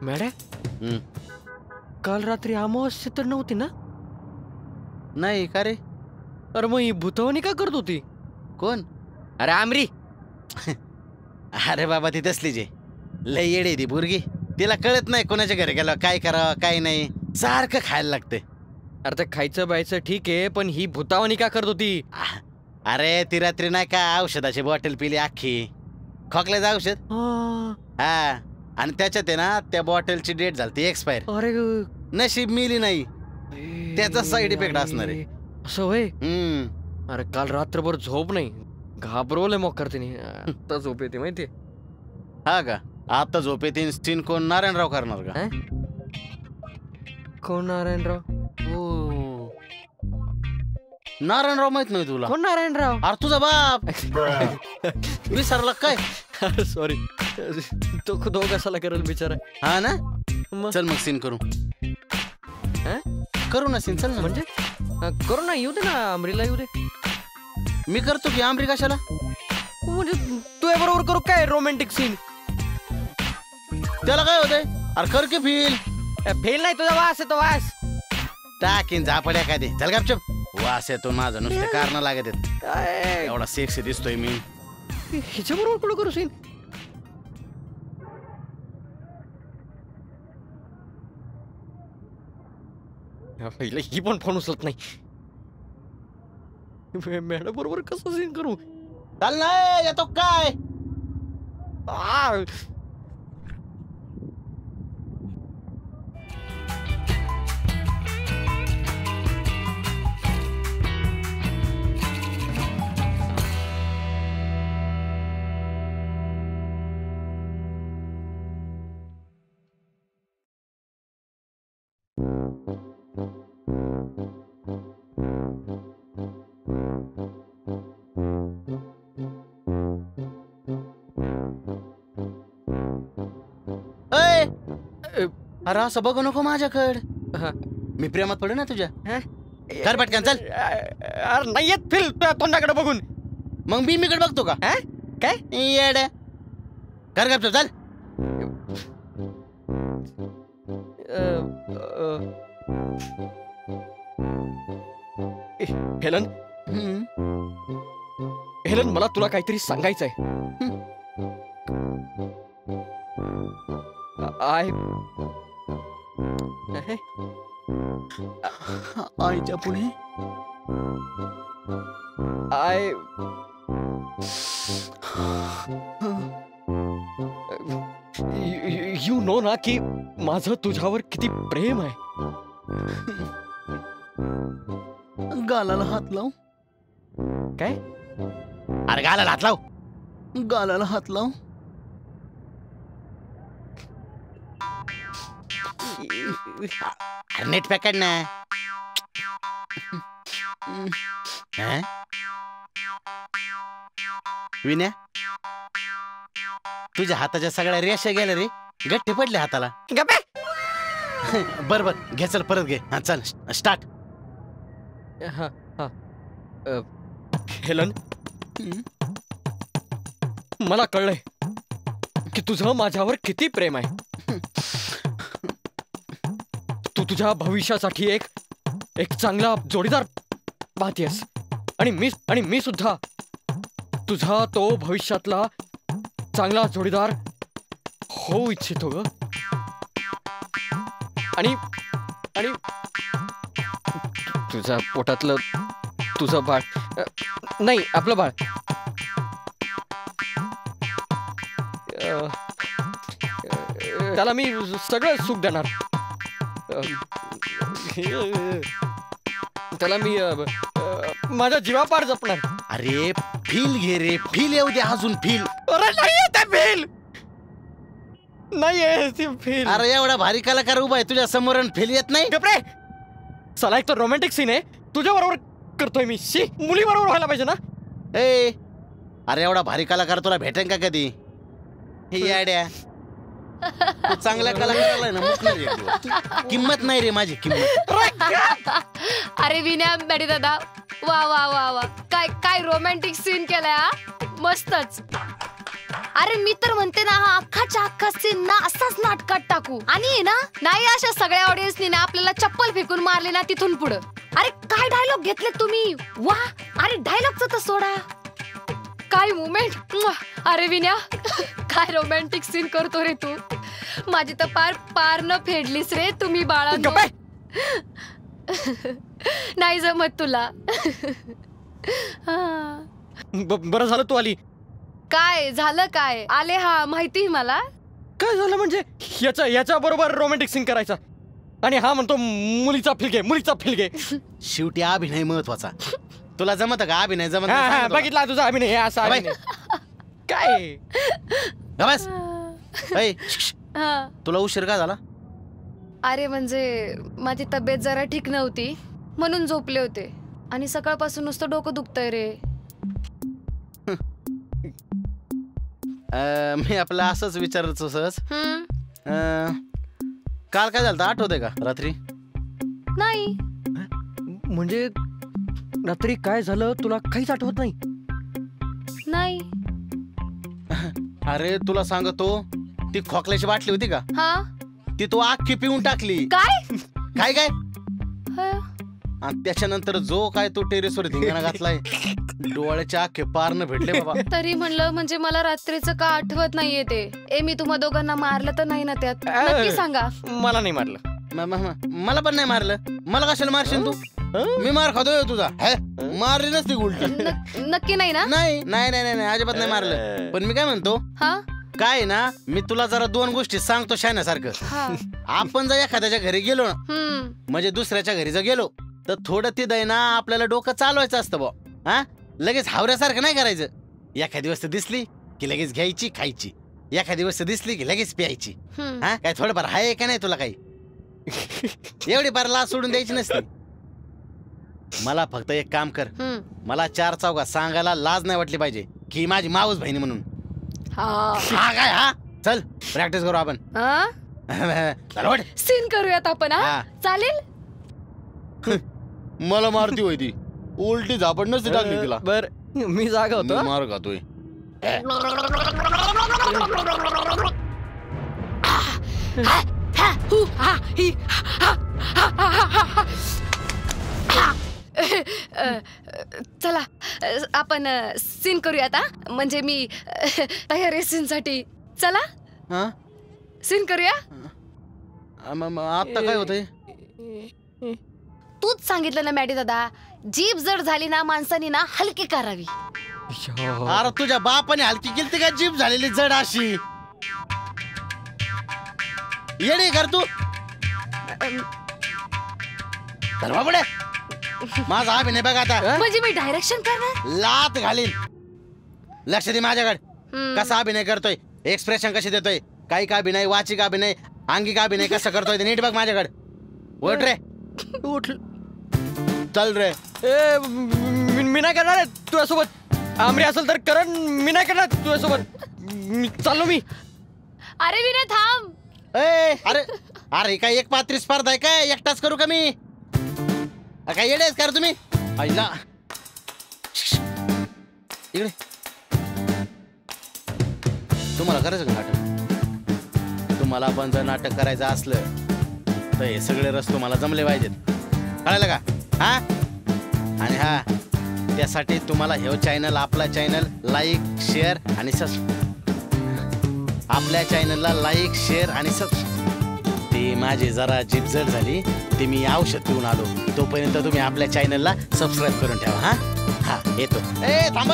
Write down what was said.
मॅडे काल रात्री अमावस्या तर नव्हती ना? नाही का रे? अरे मग ही भूतवणी का करत होती? कोण? अरे आमरी. अरे बाबा ती तसली जे लय येडे ती पोरगी. तिला कळत नाही कोणाच्या घरी गेलं काय करावं काय नाही, सारखं खायला लागते. अरे ते खायचं बायचं ठीक आहे, पण ही भूतावणी का करत होती? अरे ती रात्री नाही का औषधाची बॉटल पिली अख्खी, खोकल्याचं औषध. हा, आणि त्याच्यात आहे ना त्या बॉटलची डेट झाली एक्सपायर. अरे नशीब मिली नाही, त्याचा साईड इफेक्ट असणार आहे. असं होय? अरे काल रात्रभर झोप नाही, घाबरवलंय मग करते नाही. आता झोप येते माहितीये. हा का? आता झोप येते. सीन कोण नारायणराव करणार का? कोण नारायणराव? नारायणराव माहित नाही तुला? कोण नारायणराव? अरे तुझा बाप. विसरला काय? सॉरी, तो खुद कशाला करेल बिचारा. हा ना, चल मग सीन करू. करू ना सीन, चल ना. म्हणजे करू ना, येऊ दे ना, आमरीला येऊ दे. मी करतो की, आमरी कशाला? म्हणजे तुझ्या बरोबर करू काय रोमॅन्टिक सीन? त्याला काय होतंय? अरे कर की फील. फेल नाही, तुझा वास येतो, वास. टाकीन झापड्या काय दे. चल गपचप. वास येतो माझं, नुसतं कारण लागत आहेत. एवढा सेक्सी दिसतोय मी. ह्याच्या बरोबर कुठं करू सीन? ही पण फोन उचलत नाही. मॅडम बरोबर कसं सीन करू? चाल ना, येतो काय? अरे असं बघू नको माझ्याकड. मी प्रेमात पडू ना तुझ्या. कर पटकन चल. अरे नाही येत फिल तोंडाकडे बघून. मग मी मीकडे बघतो का? काय येड? कर गपचप चल. हेलन, हेलन, मला तुला काहीतरी सांगायचंय. आईच्या पुढे यू नो ना की माझं तुझ्यावर किती प्रेम आहे. गालाला हात लाव. काय? अरे गालाला हात लाव. गालाला हात लाव. नेट पॅकेट ना. विन्या, तुझ्या हाताच्या सगळ्या रेषा गेल्या रे, गट्टे पडले हाताला. बर बर घे, चल परत घे. हा चल स्टार्ट. हेलन, मला कळलंय की तुझं माझ्यावर किती प्रेम आहे. तू तुझ्या भविष्यासाठी एक चांगला जोडीदार पाहतेस, आणि मी सुद्धा तुझा तो भविष्यातला चांगला जोडीदार होऊ इच्छितो ग. आणि तुझ्या पोटातलं तुझं बाळ, नाही आपलं बाळ, त्याला मी सगळं सुख देणार. त्याला मी माझ्या जीवापाड जपणार. अरे फील घे रे, फील येऊ दे अजून. फील. अरे नाही येत फील, नाही येत फील. अरे एवढा भारी कलाकार उभा आहे तुझ्या समोर, फील येत नाही? गप्रे, चला एक तर रोमॅन्टिक सीन आहे, तुझ्या बरोबर करतोय मी. शी, मुली बरोबर व्हायला पाहिजे ना. अरे एवढा भारी कलाकार तुला भेटेन का कधी? हे याड्या, तू चांगल्या कलाकाराला ना किंमत नाही रे माझी, किंमत. अरे विनया मॅडी दादा, वा वा वा वा, काय काय रोमॅन्टिक सीन केलाय. मस्तच. अरे मी तर म्हणते ना, हा अख्खाच्या अख्खा सीन ना असाच नाटकात टाकू. आणि ना नाही अशा सगळ्या ऑडियन्सनी ना आपल्याला चप्पल फेकून मारले ना तिथून पुढं. अरे काय डायलॉग घेतले तुम्ही, वा. अरे डायलॉगचं तर सोडा, काय मुमेंट. अरे विन्या, काय रोमॅन्टिक सीन करतो रे तू. माझी तर पार न फेडलीस रे तुम्ही बाळा. नाही जमत तुला. बरं झालं तू आली. काय झालं, काय आले हा माहिती मला. काय झालं म्हणजे याच्या बरोबर रोमॅन्टिक सीन करायचा आणि हा म्हणतो मुलीचा फिलगे. शेवटी अभिनय महत्वाचा. तुला जमत का अभिनय? जमत बघितला तुझा अभिनय, हे असा अभिनय काय. बस तुला उशीर का झाला? अरे म्हणजे माझी तब्येत जरा ठीक नव्हती म्हणून झोपले होते आणि सकाळपासून नुसतं डोकं दुखतंय रे. मी आपलं असंच विचारायचो सहज. काल काय झालं आठवतंय का रात्री? नाही म्हणजे रात्री काय झालं तुला काहीच आठवत नाही? नाही. अरे तुला सांगतो, ती खोकल्याची बाटली होती का, हा ती तू अख्खी पिऊन टाकली. काय काय काय हा? आणि त्याच्यानंतर जो काय तू टेरेसवर धिंगाणा घातलाय, डोळ्याच्या अख्खे पार न भेटले बाबा. तरी म्हणलं म्हणजे मला रात्रीचं का आठवत नाहीये ते. ए मी तुम्हा दोघांना मारलं तर नाही ना त्यात? नक्की सांगा. मला नाही मारलं. मला पण नाही मारलं. मला कशाला मारशील तू? मी मार खातोय तुझा. मारली नसती उलटी. नक्की नाही ना? नाही नाही नाही नाही अजिबात नाही मारलं. पण मी काय म्हणतो, हा काय ना, मी तुला जरा 2 गोष्टी सांगतो शाण्यासारखं. आपण जर एखाद्याच्या घरी गेलो ना, म्हणजे दुसऱ्याच्या घरी जर गेलो तर थोडं ती ना आपल्याला डोकं चालवायचं असतं बा. हा लगेच हावऱ्यासारखं नाही करायचं. एखादी वस्तू दिसली की लगेच घ्यायची खायची, एखादी वस्तू दिसली की लगेच प्यायची. हा काय थोडंफार आहे का नाही तुला काही? एवढी फार लाज सोडून द्यायची नसते. मला फक्त एक काम कर, मला 4 चौघात सांगायला लाज नाही वाटली पाहिजे की माझी मावस बहिणी म्हणून. हा काय हा चल प्रॅक्टिस करू आपण. सीन करूयात आपण. हा चालेल. मला मारती होय ती, उलटी झापड नसती टाकली तिला. बर मी जागा होतो. मार खातोय. चला आपण सीन करूयात. म्हणजे मी तयार आहे सीन साठी. चला सीन करूया. आता काय होतंय? तूच सांगितलं ना मॅडी दादा, जीभ जड झाली ना माणसानी ना हलकी करावी. अरे तुझ्या बापाने हलकी केली का जीभ झालेली जड अशी? येडे कर तू. पुढे माझा अभिनय बघ आता. म्हणजे मी डायरेक्शन करणार? लात घालीन. लक्ष दे माझ्याकडे. कसा अभिनय करतोय, एक्सप्रेशन कसे देतोय, काही का अभिनय, वाचिक अभिनय, अंगिक अभिनय कसं करतोय ते नीट बघ माझ्याकडे. उठ रे उठ. चल रे. मी नाही करणार तुझ्यासोबत. आमरी असेल तर करण, मी नाही करणार तुझ्यासोबत. चाललो मी. अरे विनय थांब. अरे अरे काय एक पात्री स्पर्धा आहे काय? एकटाच करू का मी? काय येडे कर तुम्ही? आईला इकडे. तुम्हाला करायचं का नाटक? तुम्हाला पण जर नाटक करायचं असलं तर हे सगळे रस्ते मला जमले पाहिजेत. कळलं का? हा आणि हा त्यासाठी तुम्हाला हे चॅनल, आपला चॅनल लाईक शेअर आणि आपल्या चॅनलला लाईक शेअर आणि ती माझी जरा जीभ जड झाली, ती मी औषध पिऊन आलो. तोपर्यंत तुम्ही आपल्या चॅनलला सबस्क्राईब करून ठेवा. हा हा येतो. थांब.